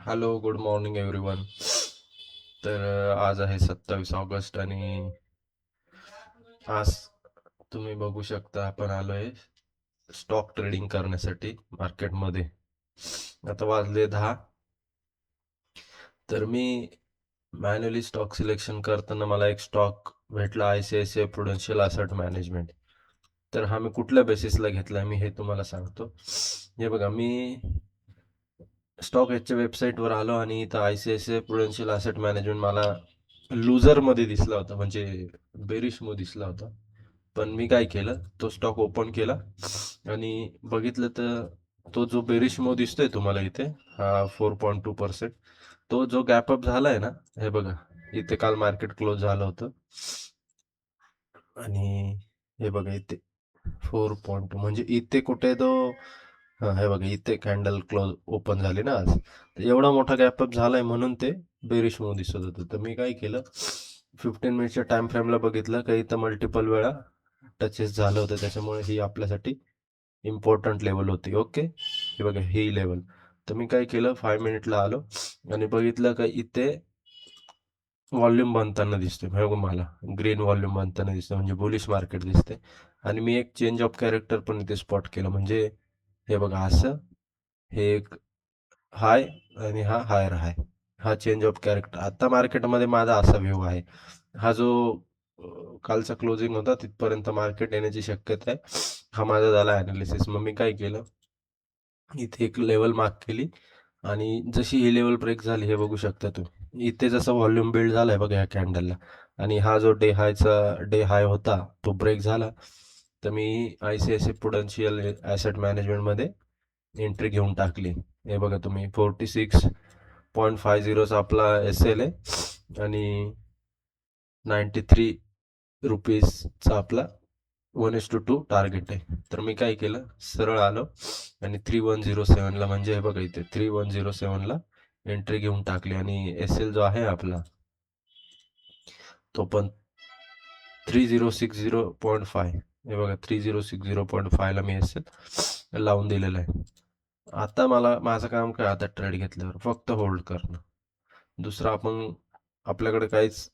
Hello, good morning everyone. तर आज आहे 27 ऑगस्ट आणि आज तुम्ही बघू शकता आपण आलोय स्टॉक ट्रेडिंग करण्यासाठी मार्केटमध्ये. आता वाजले 10. तर मी मॅन्युअली स्टॉक सिलेक्शन करताना मला एक स्टॉक भेटला, ICICI प्रुडेन्शियल असेट मॅनेजमेंट. तर हा मी कुठल्या बेसिसला घेतला मी हे तुम्हाला सांगतो. हे बघा, मी स्टॉक एक्सच्या वेबसाईटवर आलो आणि इथं ICICI प्रुडेन्शियल असेट मॅनेजमेंट मला लुझरमध्ये दिसला होता, म्हणजे बेरिशमध्ये दिसला होता. पण मी काय केलं, तो स्टॉक ओपन केला आणि बघितलं तर तो जो बेरिशमो दिसतोय तुम्हाला इथे, हा 4.2%, तो जो गॅप अप झालाय ना, हे बघा, इथे काल मार्केट क्लोज झालं होतं आणि हे बघा इथे 4.2 म्हणजे इथे कुठे तो, हा हे बघा इथे कॅन्डल क्लोज ओपन झाली ना आज. तर एवढा मोठा गॅप अप झालाय म्हणून ते बेरिश मूव्ह दिसत होतं. तर मी काय केलं, 15 मिनिटच्या टाइम फ्रेमला बघितलं का इथं मल्टिपल वेळा टचेस झालं होतं, त्याच्यामुळे ही आपल्यासाठी इम्पॉर्टंट लेवल होती. ओके, हे बघा ही लेवल. तर मी काय केलं, 5 मिनिटला आलो आणि बघितलं का इथे व्हॉल्यूम बनताना दिसतोय. हे बघा, मला ग्रीन व्हॉल्यूम बनताना दिसतोय, म्हणजे बुलिश मार्केट दिसते. आणि मी एक चेंज ऑफ कॅरेक्टर पण इथे स्पॉट केलं, म्हणजे हे बघा असं, हे एक हाय आणि हा हायर हाय, हा चेंज ऑफ कॅरेक्टर. आता मार्केटमध्ये माझा असा व्ह्यू आहे. हा जो कालचा क्लोजिंग होता तिथपर्यंत मार्केट येण्याची शक्यता आहे, हा माझा झाला ॲनालिसिस. मग मी काय केलं, इथे एक लेवल मार्क केली आणि जशी ही लेवल ब्रेक झाली, हे बघू शकता तुम्ही, इथे जसा व्हॉल्यूम बिल्ड झालाय बघा या कॅन्डलला, आणि हा जो डे हाय होता तो ब्रेक झाला. तर मी ICICI प्रुडेन्शियल ॲसेट मॅनेजमेंटमध्ये एंट्री घेऊन टाकली. हे बघा तुम्ही, 46.50चा आपला SL आहे आणि 93 रुपीजचा आपला 1:2 टार्गेट आहे. तर मी काय केलं, सरळ आलो आणि 3107ला, म्हणजे हे बघा इथे 3107ला एंट्री घेऊन टाकली आणि SL जो आहे आपला तो पण 3060.5, हे बघा 3060.5ला मी SL लावून दिलेला आहे. आता माझं काम काय, आता ट्रेड घेतल्यावर फक्त होल्ड करणं. दुसरं आपल्याकडे काहीच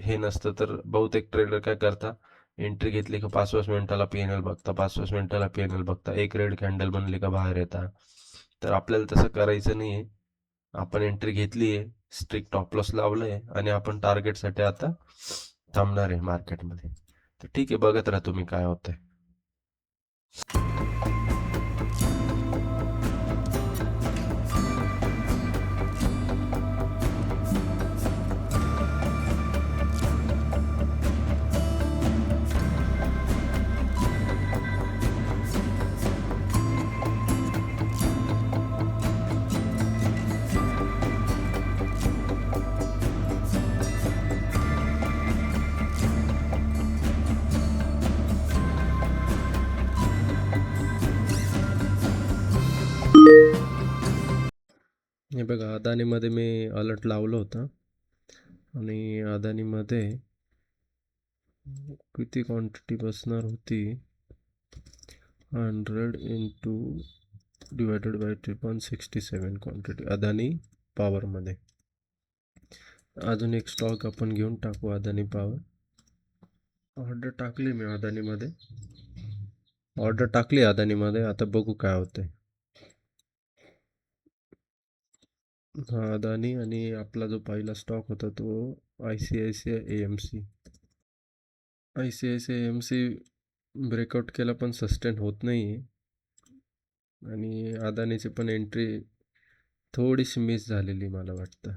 हे नसतं. तर बहुतेक ट्रेडर काय करता, एंट्री घेतली का 5-5 मिनिटाला PNL बघता, 5-5 मिनिटाला PNL बघता, एक रेड कॅन्डल बनली का बाहेर येता. तर आपल्याला तसं करायचं नाहीये. आपण एंट्री घेतली आहे, स्ट्रिक्ट टॉप लॉस लावलंय आणि आपण टार्गेटसाठी आता थांबणार आहे मार्केटमध्ये. तर ठीक आहे, बघत राहा तुम्ही काय होतंय. हे बघा, अदानीमध्ये मी अलर्ट लावलं होतं आणि अदानीमध्ये किती क्वांटिटी बसणार होती, 100 into divided by 167 quantity Adani पॉवरमध्ये. अजून एक स्टॉक आपण घेऊन टाकू, अदानी पॉवर. ऑर्डर टाकली मी अदानीमध्ये, आता बघू काय होतंय. हा अदानी आणि आपला जो पहिला स्टॉक होता तो ICICI AMC. ICICI AMC breakout केला पण सस्टेन होत नाही, आणि अदानीची पण एंट्री थोडीशी मिस झालेली मला वाटतं.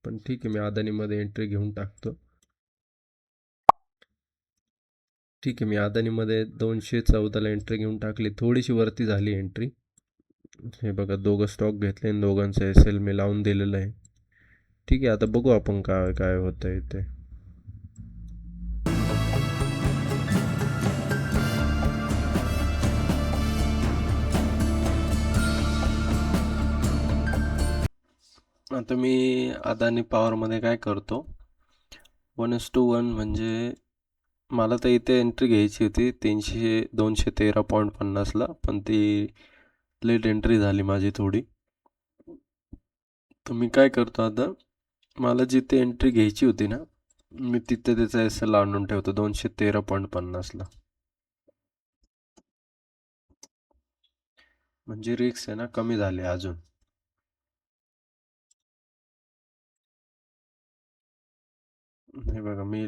पण ठीक आहे, मी अदानीमध्ये एंट्री घेऊन टाकतो. ठीक आहे, मी अदानीमध्ये 214ला एंट्री घेऊन टाकली, थोडीशी वरती झाली एंट्री. हे बघा, दोघं स्टॉक घेतले आणि दोघांचं SL मी लावून दिलेलं आहे. ठीक आहे, आता बघू आपण काय काय होतंय ते. आता मी अदानी पॉवरमध्ये काय करतो, 1:1, म्हणजे मला तर इथे एंट्री घ्यायची होती 213.50ला, पण ती लेट एंट्री झाली माझी थोडी. तर मी काय करतो आता, मला जिथे एंट्री घ्यायची होती ना, मी तिथे त्याचा एस एल आणून ठेवतो 213.50ला. म्हणजे रिक्स आहे ना कमी झाली अजून. हे बघा मी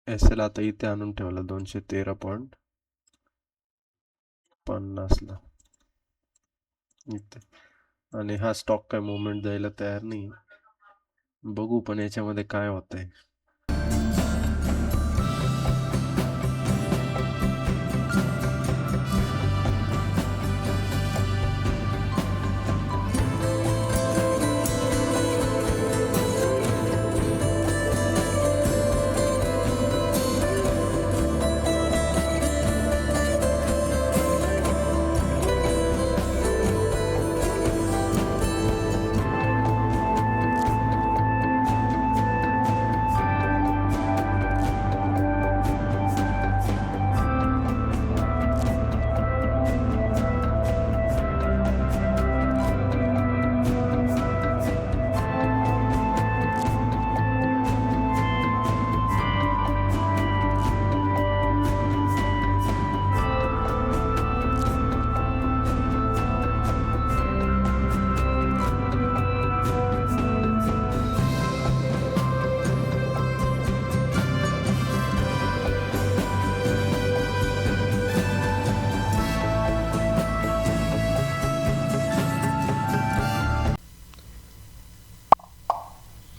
एस एल आता इथे आणून ठेवला 213.50ला इथे. आणि हा स्टॉक काय मुवमेंट द्यायला तयार नाही. बघू पण याच्यामध्ये काय होतंय.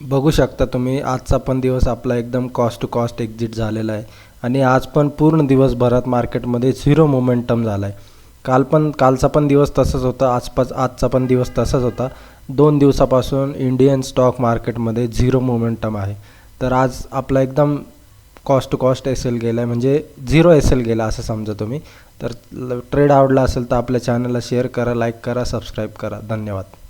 बघू शकता तुम्ही आजचा पण दिवस आपला एकदम कॉस्ट टू कॉस्ट एक्झिट झालेला आहे आणि आज पण पूर्ण दिवसभरात मार्केटमध्ये झिरो मोमेंटम झाला आहे. कालचा पण दिवस तसाच होता, आजचा पण दिवस तसाच होता. 2 दिवसापासून इंडियन स्टॉक मार्केटमध्ये झिरो मोमेंटम आहे. तर आज आपला एकदम cost to cost S L गेला आहे, म्हणजे झिरो एस एल गेला असं समजा तुम्ही. तर ट्रेड आवडला असेल तर आपल्या चॅनलला शेअर करा, लाईक करा, सबस्क्राईब करा. धन्यवाद.